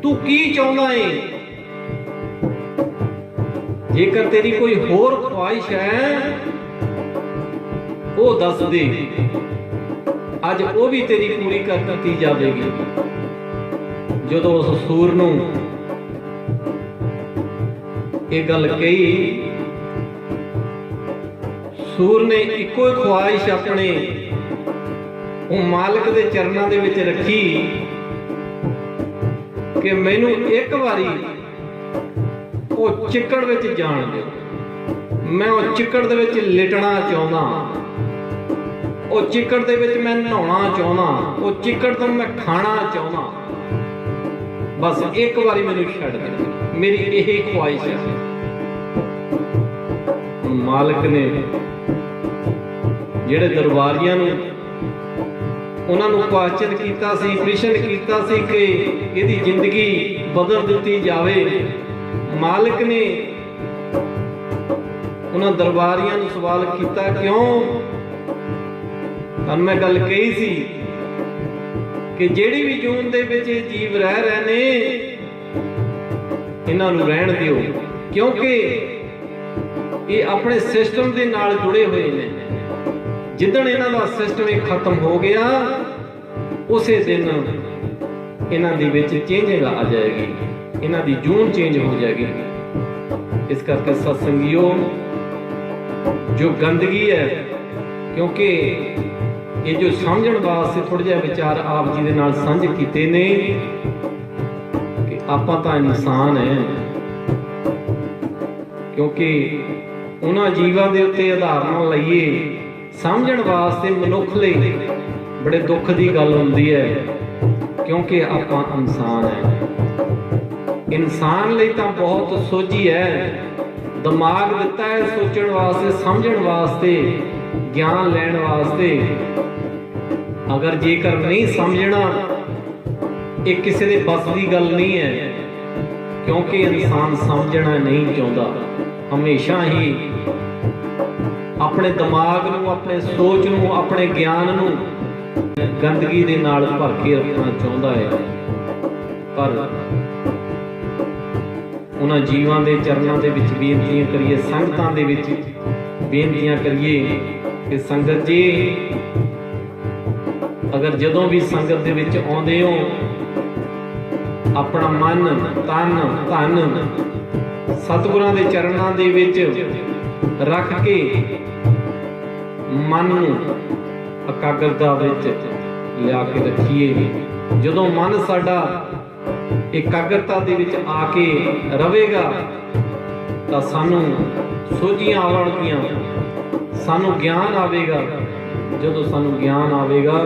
ਤੂੰ ਕੀ ਚਾਹੁੰਦਾ ਏ? ਜੇਕਰ ਤੇਰੀ ਕੋਈ ਹੋਰ ਖੁਆਇਸ਼ ਹੈ ਉਹ ਦੱਸ ਦੇ, ਅੱਜ ਉਹ ਵੀ ਤੇਰੀ ਪੂਰੀ ਕਰ ਦਿੱਤੀ ਜਾਵੇਗੀ। ਜਦੋਂ ਉਸ ਸੂਰ ਨੂੰ ਇਹ ਗੱਲ ਕਹੀ, ਸੂਰ ਨੇ ਇੱਕੋ ਹੀ ਖੁਆਇਸ਼ ਆਪਣੇ ਉਹ ਮਾਲਕ ਦੇ ਚਰਨਾਂ ਦੇ ਵਿੱਚ ਰੱਖੀ ਕਿ ਮੈਨੂੰ ਇੱਕ ਵਾਰੀ ਉਹ ਚਿੱਕੜ ਵਿੱਚ ਜਾਣ ਦਿਓ, ਮੈਂ ਉਹ ਚਿੱਕੜ ਦੇ ਵਿੱਚ ਲਿਟਣਾ ਚਾਹੁੰਦਾ, ਉਹ ਚਿੱਕੜ ਦੇ ਵਿੱਚ ਮੈਂ ਨਹਾਉਣਾ ਚਾਹੁੰਦਾ, ਉਹ ਚਿੱਕੜ ਤੋਂ ਮੈਂ ਖਾਣਾ ਚਾਹੁੰਦਾ, ਬਸ ਇੱਕ ਵਾਰੀ ਮੈਨੂੰ ਛੱਡ ਦੇ, ਮੇਰੀ ਇਹ ਖੁਆਇਸ਼ ਹੈ। ਮਾਲਕ ਨੇ ਜਿਹੜੇ ਦਰਬਾਰੀਆਂ ਨੂੰ ਉਹਨਾਂ ਨੂੰ ਕੁਐਸਚਨ ਕੀਤਾ ਸੀ, ਪ੍ਰਸ਼ਨ ਕੀਤਾ ਸੀ ਕਿ ਇਹਦੀ ਜ਼ਿੰਦਗੀ ਬਦਲ ਦਿੱਤੀ ਜਾਵੇ। ਮਾਲਕ ਨੇ ਉਹਨਾਂ ਦਰਬਾਰੀਆਂ ਨੂੰ ਸਵਾਲ ਕੀਤਾ, ਕਿਉਂ? ਤੁਹਾਨੂੰ ਮੈਂ ਗੱਲ ਕਹੀ ਸੀ ਕਿ ਜਿਹੜੀ ਵੀ ਜੂਨ ਦੇ ਵਿੱਚ ਇਹ ਜੀਵ ਰਹਿ ਰਹੇ ਨੇ ਇਹਨਾਂ ਨੂੰ ਰਹਿਣ ਦਿਓ, ਕਿਉਂਕਿ ਇਹ ਆਪਣੇ ਸਿਸਟਮ ਦੇ ਨਾਲ ਜੁੜੇ ਹੋਏ ਨੇ। ਜਿੱਦਣ ਇਹਨਾਂ ਦਾ ਸਿਸਟਮ ਇਹ ਖਤਮ ਹੋ ਗਿਆ ਉਸੇ ਦਿਨ ਇਹਨਾਂ ਦੇ ਵਿੱਚ ਚੇਂਜਿੰਗ ਆ ਜਾਏਗੀ, ਇਹਨਾਂ ਦੀ ਜੂਨ ਚੇਂਜ ਹੋ ਜਾਏਗੀ। ਇਸ ਕਰਕੇ ਸਤਸੰਗੀਓ, ਜੋ ਗੰਦਗੀ ਹੈ, ਕਿਉਂਕਿ ਇਹ ਜੋ ਸਮਝਣ ਵਾਸਤੇ ਥੋੜਾ ਜਿਹਾ ਵਿਚਾਰ ਆਪ ਜੀ ਦੇ ਨਾਲ ਸਾਂਝੇ ਕੀਤੇ ਨੇ ਕਿ ਆਪਾਂ ਤਾਂ ਇਨਸਾਨ ਹੈ, ਕਿਉਂਕਿ ਉਹਨਾਂ ਜੀਵਾਂ ਦੇ ਉੱਤੇ ਉਦਾਹਰਨ ਲਈਏ ਸਮਝਣ ਵਾਸਤੇ ਮਨੁੱਖ ਲਈ ਬੜੇ ਦੁੱਖ ਦੀ ਗੱਲ ਹੁੰਦੀ ਹੈ, ਕਿਉਂਕਿ ਆਪਾਂ ਇਨਸਾਨ ਹੈ। ਇਨਸਾਨ ਲਈ ਤਾਂ ਬਹੁਤ ਸੋਝੀ ਹੈ, ਦਿਮਾਗ ਦਿੱਤਾ ਹੈ ਸੋਚਣ ਵਾਸਤੇ, ਸਮਝਣ ਵਾਸਤੇ, ਗਿਆਨ ਲੈਣ ਵਾਸਤੇ। ਅਗਰ ਜੇਕਰ ਨਹੀਂ ਸਮਝਣਾ, ਇਹ ਕਿਸੇ ਦੇ ਬਸ ਦੀ ਗੱਲ ਨਹੀਂ ਹੈ, ਕਿਉਂਕਿ ਇਨਸਾਨ ਸਮਝਣਾ ਨਹੀਂ ਚਾਹੁੰਦਾ, ਹਮੇਸ਼ਾ ਹੀ ਆਪਣੇ ਦਿਮਾਗ ਨੂੰ, ਆਪਣੇ ਸੋਚ ਨੂੰ, ਆਪਣੇ ਗਿਆਨ ਨੂੰ ਗੰਦਗੀ ਦੇ ਨਾਲ ਭਰ ਕੇ ਰੱਖਣਾ ਚਾਹੁੰਦਾ ਹੈ। ਪਰ ਉਹਨਾਂ ਜੀਵਾਂ ਦੇ ਚਰਨਾਂ ਦੇ ਵਿੱਚ ਬੇਨਤੀਆਂ ਕਰੀਏ, ਸੰਗਤਾਂ ਦੇ ਵਿੱਚ ਬੇਨਤੀਆਂ ਕਰੀਏ ਕਿ ਸੰਗਤ ਜੀ, ਅਗਰ ਜਦੋਂ ਵੀ ਸੰਗਤ ਦੇ ਵਿੱਚ ਆਉਂਦੇ ਹੋ, ਆਪਣਾ ਮਨ, ਤਨ, ਧਨ ਸਤਿਗੁਰਾਂ ਦੇ ਚਰਨਾਂ ਦੇ ਵਿੱਚ ਰੱਖ ਕੇ ਮਨ ਨੂੰ ਇਕਾਗਰਤਾ ਵਿੱਚ ਲਿਆ ਕੇ ਰੱਖੀਏ। ਜਦੋਂ ਮਨ ਸਾਡਾ ਇਕਾਗਰਤਾ ਦੇ ਵਿੱਚ ਆ ਕੇ ਰਵੇਗਾ ਤਾਂ ਸਾਨੂੰ ਸੋਝੀਆਂ ਆਉਣਗੀਆਂ, ਸਾਨੂੰ ਗਿਆਨ ਆਵੇਗਾ। ਜਦੋਂ ਸਾਨੂੰ ਗਿਆਨ ਆਵੇਗਾ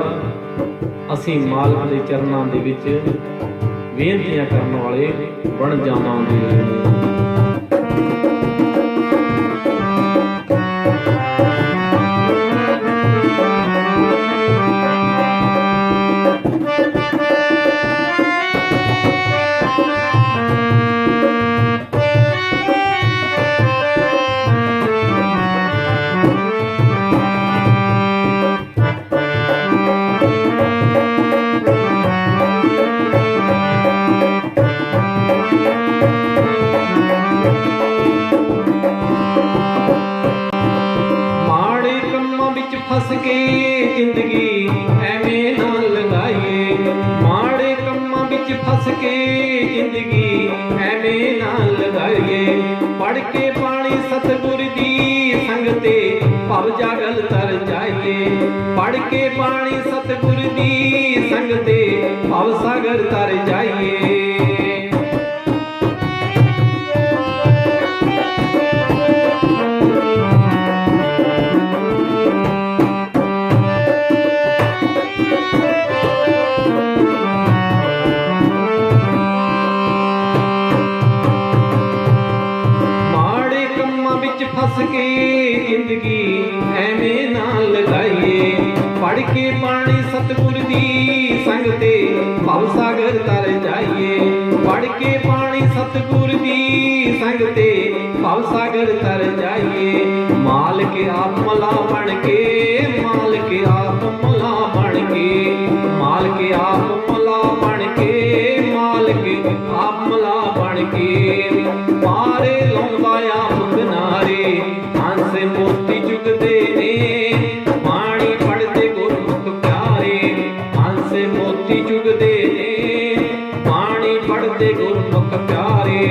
ਅਸੀਂ ਮਾਲਕ ਦੇ ਚਰਨਾਂ ਦੇ ਵਿੱਚ ਬੇਨਤੀਆਂ ਕਰਨ ਵਾਲੇ ਬਣ ਜਾਵਾਂਗੇ। ਫਸ ਕੇ ਜ਼ਿੰਦਗੀ ਐਵੇਂ ਨਾ ਲੰਘਾਈਏ, ਮਾੜੇ ਕੰਮਾਂ ਵਿੱਚ ਫਸ ਕੇ ਜ਼ਿੰਦਗੀ ਐਵੇਂ ਨਾ ਲੰਘਾਈਏ। ਪੜ ਕੇ ਬਾਣੀ ਸਤਿਗੁਰ ਦੀ ਸੰਗਤੇ ਭਵ ਜਾਗਲ ਤਰ ਜਾਈਏ, ਪੜ ਕੇ ਬਾਣੀ ਸਤਿਗੁਰ ਦੀ ਸੰਗਤੇ ਭਵ ਸਾਗਰ ਤਰ ਜਾਈਏ। ਫਸ ਕੇ ਜ਼ਿੰਦਗੀ ਐਵੇਂ ਨਾ ਲਗਾਈਏ, ਪੜ ਕੇ ਬਾਣੀ ਸਤਿਗੁਰ ਦੀ ਸੰਗਤੇ ਭਵ ਸਾਗਰ ਤਰ ਜਾਈਏ, ਪੜ ਕੇ ਬਾਣੀ ਸਤਿਗੁਰ ਦੀ ਸੰਗਤੇ ਭਵ ਸਾਗਰ ਤਰ ਜਾਈਏ। ਮਾਲਕ ਆਪ ਮਲਾ ਬਣ ਕੇ, ਮਾਲਕ ਆਪ ਮਲਾ ਬਣ ਕੇ, ਮਾਲਕ ਆਪ ਮਲਾ ਬਣ ਕੇ, ਮਾਲਕ ਆਪ ਮਲਾ ਬਣ ਕੇ। ਮਾਰੇ ਲਾਉਂਦਾ ਆਪ ਕਿਨਾਰੇ ਹੰਸ ਮੋਤੀ ਚੁਗਦੇ ਨੇ, ਬਾਣੀ ਪੜ੍ਹਦੇ ਗੁਰਮੁਖ ਪਿਆਰੇ ਹੰਸ ਮੋਤੀ ਚੁਗਦੇ ਨੇ, ਬਾਣੀ ਪੜ੍ਹਦੇ ਗੁਰਮੁਖ ਪਿਆਰੇ।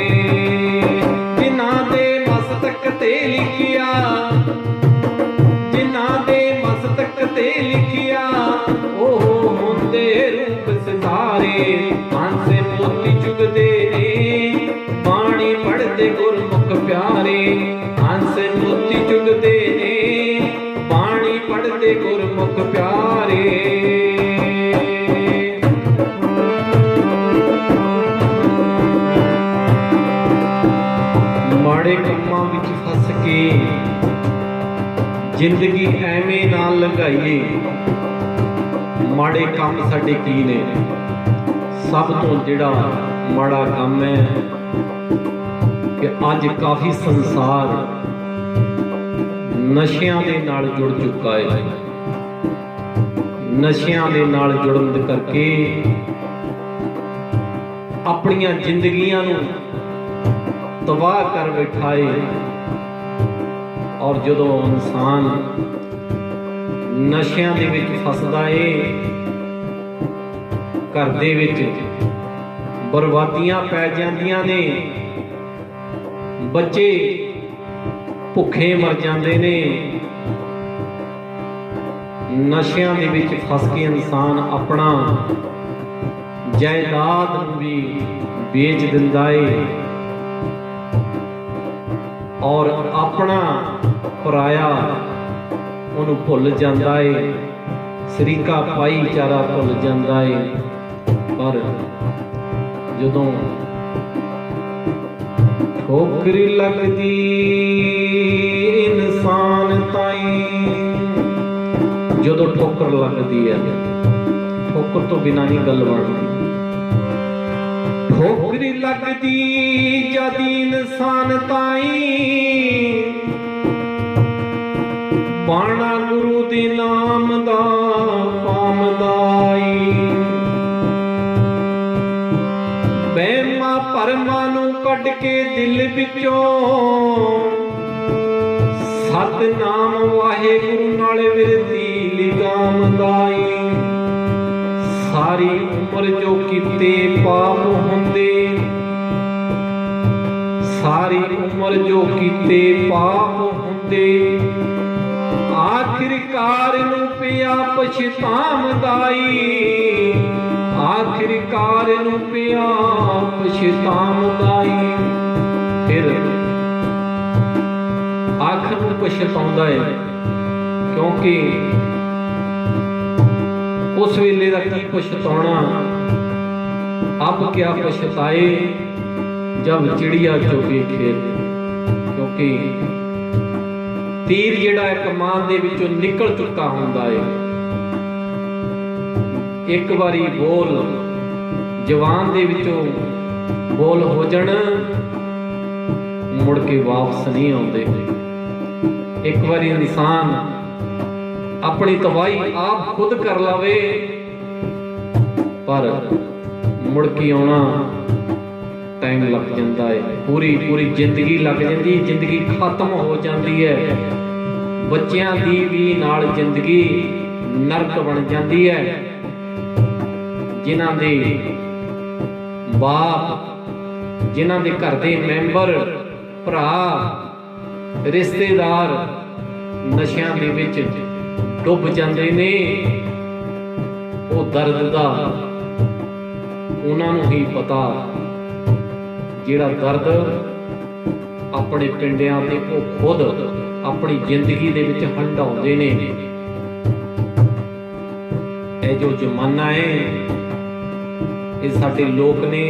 ਜਿਨ੍ਹਾਂ ਦੇ ਮਸਤਕ ਤੇ ਲਿਖਿਆ, ਜਿਨ੍ਹਾਂ ਦੇ ਮਸਤਕ ਤੇ ਲਿਖਿਆ ਉਹ ਹੁੰਦੇ ਰੂਪ ਸਿਤਾਰੇ ਹੰਸ ਮੋਤੀ ਚੁਗਦੇ ਨੇ, ਬਾਣੀ ਪੜ੍ਹਦੇ ਗੁਰਮੁਖ ਪਿਆਰੇ ਹੰਸ ਮੋਤੀ ਚੁਗਦੇ ਨੇ, ਬਾਣੀ ਪੜ੍ਹਦੇ ਗੁਰਮੁਖ ਪਿਆਰੇ। ਮਾੜੇ ਕੰਮਾਂ ਵਿੱਚ ਫਸ ਕੇ ਜ਼ਿੰਦਗੀ ਐਵੇਂ ਨਾ ਲੰਘਾਈਏ। ਮਾੜੇ ਕੰਮ ਸਾਡੇ ਕੀ ਨੇ? ਸਭ ਤੋਂ ਜਿਹੜਾ ਮਾੜਾ ਕੰਮ ਹੈ ਕਿ ਅੱਜ ਕਾਫੀ ਸੰਸਾਰ ਨਸ਼ਿਆਂ ਦੇ ਨਾਲ ਜੁੜ ਚੁੱਕਾ ਹੈ। ਨਸ਼ਿਆਂ ਦੇ ਨਾਲ ਜੁੜਨ ਦੇ ਕਰਕੇ ਆਪਣੀਆਂ ਜ਼ਿੰਦਗੀਆਂ ਨੂੰ ਤਬਾਹ ਕਰ ਬੈਠਾ ਹੈ। ਔਰ ਜਦੋਂ ਇਨਸਾਨ ਨਸ਼ਿਆਂ ਦੇ ਵਿੱਚ ਫਸਦਾ ਏ, ਘਰ ਦੇ ਵਿੱਚ ਬਰਬਾਦੀਆਂ ਪੈ ਜਾਂਦੀਆਂ ਨੇ, ਬੱਚੇ ਭੁੱਖੇ ਮਰ ਜਾਂਦੇ ਨੇ। ਨਸ਼ਿਆਂ ਦੇ ਵਿੱਚ ਫਸ ਕੇ ਇਨਸਾਨ ਆਪਣਾ ਜਾਇਦਾਦ ਨੂੰ ਵੀ ਵੇਚ ਦਿੰਦਾ ਏ ਔਰ ਆਪਣਾ ਪਰਾਇਆ ਉਹਨੂੰ ਭੁੱਲ ਜਾਂਦਾ ਏ, ਸ਼ਰੀਕਾ ਭਾਈਚਾਰਾ ਭੁੱਲ ਜਾਂਦਾ ਏ। ਪਰ ਜਦੋਂ ਠੋਕਰ ਲੱਗਦੀ ਇਨਸਾਨ ਤਾਈਂ, ਜਦੋਂ ਠੋਕਰ ਲੱਗਦੀ ਹੈ, ਠੋਕਰ ਤੋਂ ਬਿਨਾਂ ਹੀ ਗੱਲ ਬਣਦੀ। ਠੋਕਰ ਲੱਗਦੀ ਜਦ ਇਨਸਾਨ ਤਾਈਂ, ਬਾਣਾ ਗੁਰੂ ਦੇ ਨਾਮ ਦਾ ਪਾਮਦਾਈ। ਵਹਿਮਾਂ ਭਰਮਾਂ ਨੂੰ ਕੱਢ ਕੇ ਦਿਲ ਵਿੱਚੋਂ, ਸਤਿਨਾਮ ਵਾਹਿਗੁਰੂ ਨਾਲ ਵਿਰਦੀ ਲਿਗਾਮਦਾਈ। ਸਾਰੀ ਉਮਰ ਜੋ ਕੀਤੇ ਪਾਪ ਹੁੰਦੇ, ਸਾਰੀ ਉਮਰ ਜੋ ਕੀਤੇ ਪਾਪ ਹੁੰਦੇ, ਆਖਿਰਕਾਰ ਨੂੰ ਪਿਆ ਪਛਤਾਮਦਾਈ। ਆਖਿਰਕਾਰ ਵਿਚਾਰ ਨੂੰ ਪਿਆ ਪਛਤਾਉਂਦਾ ਏ। ਫਿਰ ਆਖਰ ਨੂੰ ਪਛਤਾਉਂਦਾ ਏ, ਕਿਉਂਕਿ उस वेले का की पछताना, अब क्या पछताए जब चिड़िया चुगे खेत। क्योंकि तीर जिहड़ा एक मान दे विचों निकल चुका हुंदा है, एक बारी बोल जवान दे विचों बोल हो जाण मुड़ के वापस नहीं आउंदे। एक बारी इंसान अपनी तबाही आप खुद कर लावे, पर मुड़ के आना टाइम लग जाता है, पूरी पूरी जिंदगी लग जाती, जिंदगी खत्म हो जाती है। बच्चों की भी नाल जिंदगी नरक बन जाती है। जिन्हां दे बाप, जिन्हां दे घर दे मैंबर, भरा, रिश्तेदार नशियां दे विच डुब जाते ने, वो दर्द का उन्होंने ही पता। जिहड़ा दर्द अपने पिंडियां ते वो खुद अपनी जिंदगी दे विच हंडाउंदे ने। ये जो जमाना है, ये साडे लोक ने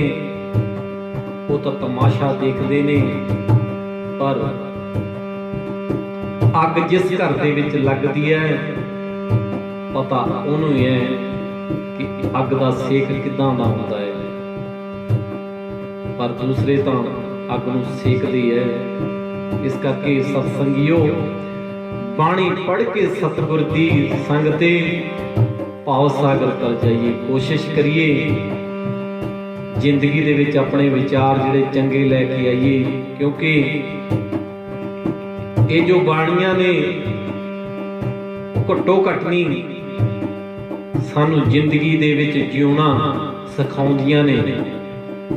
वो तो तमाशा देखते ने, पर अग जिस घर दे विच लगदी है पता उन्होंने ही है कि अग का सेक किदां दा हुंदा है। पर दूसरे तो अग नूं सेकदे है। इस करके सत्संगियो, बाणी पढ़ के सतगुर दी संगते भाव सागर कर जाइए। कोशिश करिए जिंदगी दे विच अपने विचार जिहड़े चंगे लैके आइए, क्योंकि ये जो बाणियां ने घट्टो घट नहीं सानू जिंदगी दे विच जिउणा सिखाउंदियां ने।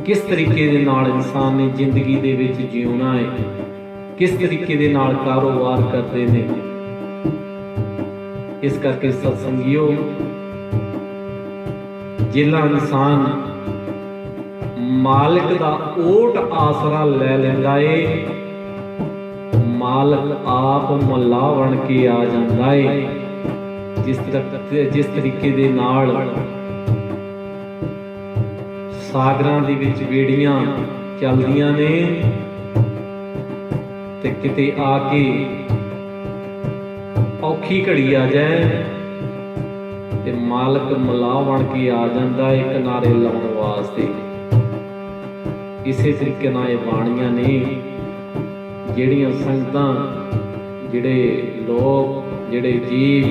किस तरीके दे नाल इंसान ने जिंदगी दे विच जिउणा है, किस तरीके दे नाल कारोबार करते ने। इस करके सत्संगियो, जिहड़ा इंसान मालिक दा ओट आसरा ले लैंदा है, मालक आप मल्ला बन के आ जाता है। जिस तरीके दे नाल सागरां दे विच बेड़ियां चलदियां ने ते किते आके औखी घड़ी आ जाए ते मालक मल्ला बन के आ जाता है किनारे लाउण वास्ते। इसे तरीके नाल ये बाणियां ने ਜਿਹੜੀਆਂ ਸੰਗਤਾਂ, ਜਿਹੜੇ ਲੋਕ, ਜਿਹੜੇ ਜੀਵ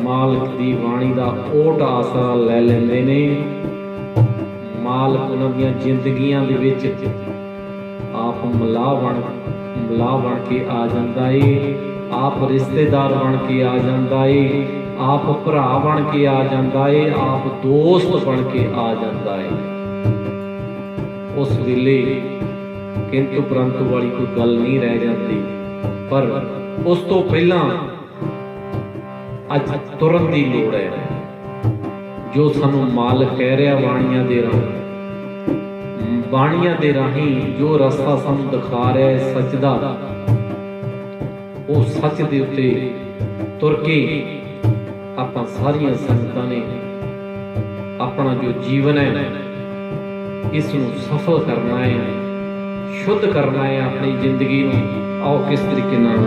ਮਾਲਕ ਦੀ ਬਾਣੀ ਦਾ ਓਟ ਆਸਰਾ ਲੈ ਲੈਂਦੇ ਨੇ, ਮਾਲਕ ਉਹਨਾਂ ਦੀਆਂ ਜ਼ਿੰਦਗੀਆਂ ਦੇ ਵਿੱਚ ਆਪ ਮਲਾਹ ਬਣ ਕੇ ਆ ਜਾਂਦਾ ਏ, ਆਪ ਰਿਸ਼ਤੇਦਾਰ ਬਣ ਕੇ ਆ ਜਾਂਦਾ ਏ, ਆਪ ਭਰਾ ਬਣ ਕੇ ਆ ਜਾਂਦਾ ਏ, ਆਪ ਦੋਸਤ ਬਣ ਕੇ ਆ ਜਾਂਦਾ ਏ। ਉਸ ਵੇਲੇ किंतु परंतु वाली कोई गल नहीं रह जाती। पर उस तो पहला अज तुरन की लोड़ है। जो सानू मालिक कह रहा बाणियां दे राही, बाणियां दे राही जो रास्ता सानू दिखा रहा है सच दा, वो सच दे उत्ते तुर के आपां सारियां संगतां ने अपना जो जीवन है इसनू सफल करना है, शुद्ध करना है अपनी जिंदगी में। आओ किस तरीके नाल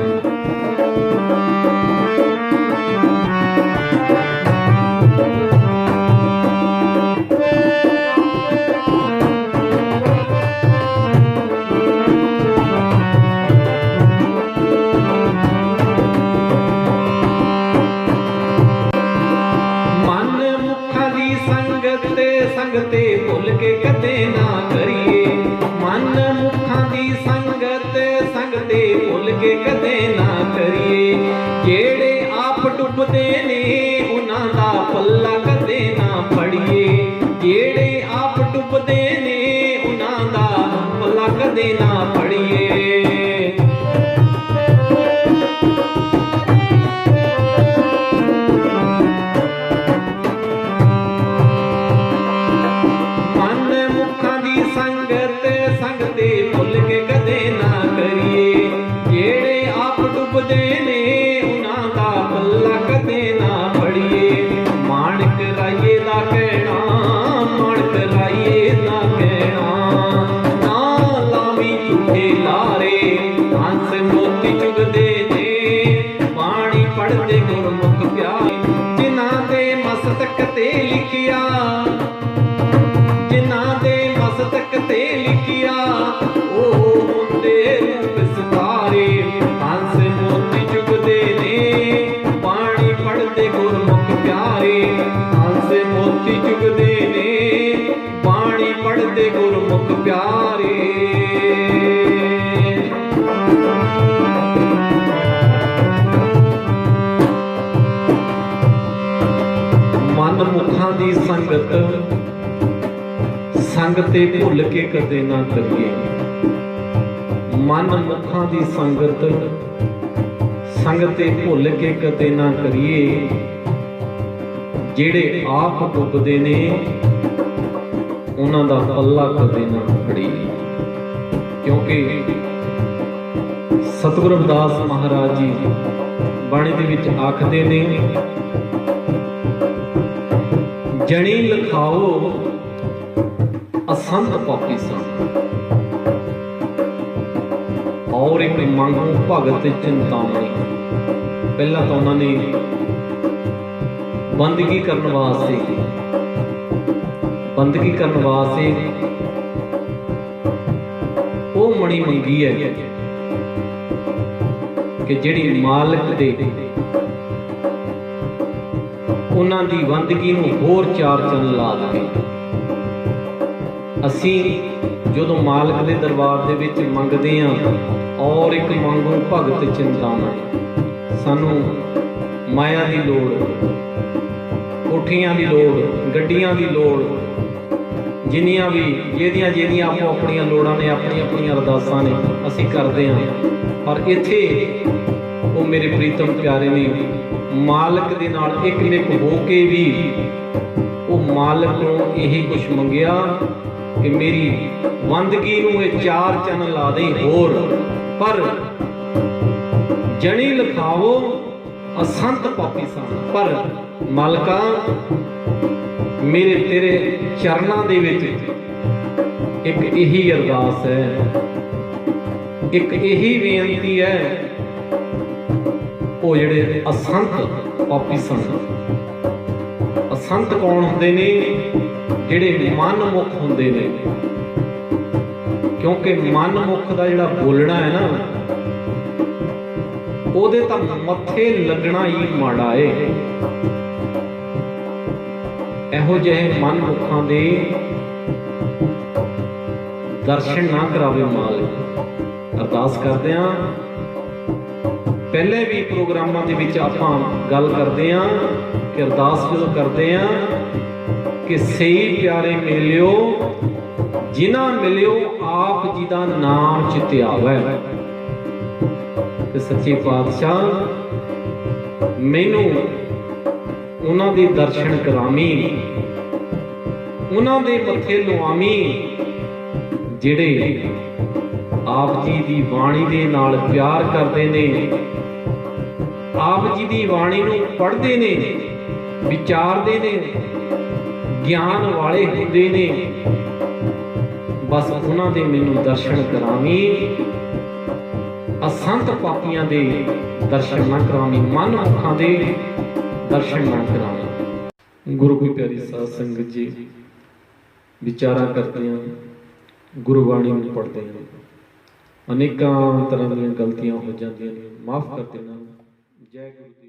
संगते भुल के कदे ना करिए, मन मुखां दी संगत संगते भुल के कदे ना करिए। जेड़े आप डुबदे ने उन्हां दा पल्ला कदे ना फड़िए, जेड़े आप डुबदे ने उन्हां दा पल्ला कदे ना फड़िए। कराइए दा कहना, माणक राइए दा कहना। ना लावी झूठे लारे, हंस मोती चुगदे ने, बाणी पढ़दे गुरमुख प्यारे। जिन्हां दे मस्तक ते लिखिया, जिन्हां दे मस्तक ते लिखिया, ओ हुंदे रूप सितारे। हंस मोती चुगदे ने, बाणी पढ़दे गुरमुख प्यारे। हंस मोती चुगदे ने, बाणी पढ़दे गुरमुख प्यारे। मन मुखां दी संगत, संग ते भुल के कदे ना करिए। मन मुखां दी संगत, संग ते भुल के कदे ना करिए। ਜਿਹੜੇ ਆਪ ਡੁੱਬਦੇ ਨੇ ਉਹਨਾਂ ਦਾ ਪੱਲਾ ਕਦੇ ਨਾ ਫੜੀਏ। ਕਿਉਂਕਿ ਸਤਿਗੁਰੂ ਰਵਿਦਾਸ ਮਹਾਰਾਜ ਜੀ ਬਾਣੀ ਦੇ ਵਿੱਚ ਆਖਦੇ ਨੇ, ਜਣੀ ਲਿਖਾਓ असंत पापी सन, और एक मंगू भगत चिंतामणि। पहला तो उन्होंने बंदगी करने वास्ते वो मणि मंगी है कि जिहड़ी मालिक दे उन्हां दी बंदगी नूं होर चार चंद ला दे। ਅਸੀਂ ਜਦੋਂ ਮਾਲਕ ਦੇ ਦਰਬਾਰ ਦੇ ਵਿੱਚ ਮੰਗਦੇ ਹਾਂ, ਔਰ ਇੱਕ ਮੰਗੋ ਭਗਤ ਚਿੰਤਾਮਣਿ। ਸਾਨੂੰ ਮਾਇਆ ਦੀ ਲੋੜ, ਕੋਠੀਆਂ ਦੀ ਲੋੜ, ਗੱਡੀਆਂ ਦੀ ਲੋੜ, ਜਿੰਨੀਆਂ ਵੀ ਜਿਹਦੀਆਂ ਆਪੋ ਆਪਣੀਆਂ ਲੋੜਾਂ ਨੇ, ਆਪਣੀਆਂ ਆਪਣੀਆਂ ਅਰਦਾਸਾਂ ਨੇ, ਅਸੀਂ ਕਰਦੇ ਹਾਂ। ਪਰ ਇੱਥੇ ਉਹ ਮੇਰੇ ਪ੍ਰੀਤਮ ਪਿਆਰੇ ਨੇ ਮਾਲਕ ਦੇ ਨਾਲ ਇੱਕ ਹੋ ਕੇ ਵੀ ਉਹ ਮਾਲਕ ਨੂੰ ਇਹੀ ਕੁਛ ਮੰਗਿਆ कि मेरी बंदगी नूं ये चार चन ला दे होर, पर जनी लिखावो असंत पापी सन। पर मालका मेरे तेरे चरनां दे विच एक यही अरदास है, एक यही बेनती है। वो जिहड़े असंत पापी सन, असंत कौन हुंदे ने? ਜਿਹੜੇ ਮਨਮੁਖ ਹੁੰਦੇ ਨੇ। ਕਿਉਂਕਿ ਮਨਮੁਖ ਦਾ ਜਿਹੜਾ ਬੋਲਣਾ ਹੈ ਨਾ, ਉਹਦੇ ਤਾਂ ਮੱਥੇ ਲੱਗਣਾ ਹੀ ਮਾੜਾ ਏ। ਇਹੋ ਜਿਹੇ ਮਨਮੁਖਾਂ ਦੇ ਦਰਸ਼ਨ ਨਾ ਕਰਾਵੇ ਮਾਲਿਕ। ਅਰਦਾਸ ਕਰਦੇ ਹਾਂ। ਪਹਿਲੇ ਵੀ ਪ੍ਰੋਗਰਾਮਾਂ ਦੇ ਵਿੱਚ ਆਪਾਂ ਗੱਲ ਕਰਦੇ ਹਾਂ ਕਿ ਅਰਦਾਸ ਜਦੋਂ ਕਰਦੇ ਹਾਂ कि सही प्यारे मिलियो, जिन्हां मिलियो आप जी दा नाम चिते आवे। ते सच्चे पातशाह मैनू उन्हां दे दर्शन करामी, उन्हां दे मत्थे लवामी, जिहड़े आप जी दी बाणी दे नाल प्यार करदे ने, आप जी दी बाणी नूं पढ़दे ने, विचारदे ने, ज्ञान वाले हुंदे ने। बस उन्हां दे मैनूं दर्शन करावी, असंत पापियां दे दर्शन ना करावी, मनमुखां दे दर्शन ना करावी। गुरु की प्यारी साध संगत जी विचारा करते हैं, गुरबाणी नूं पढ़ते हैं, अनेकां तरह दीयां गलतियां हो जांदियां ने, माफ कर देना। जय गुरु।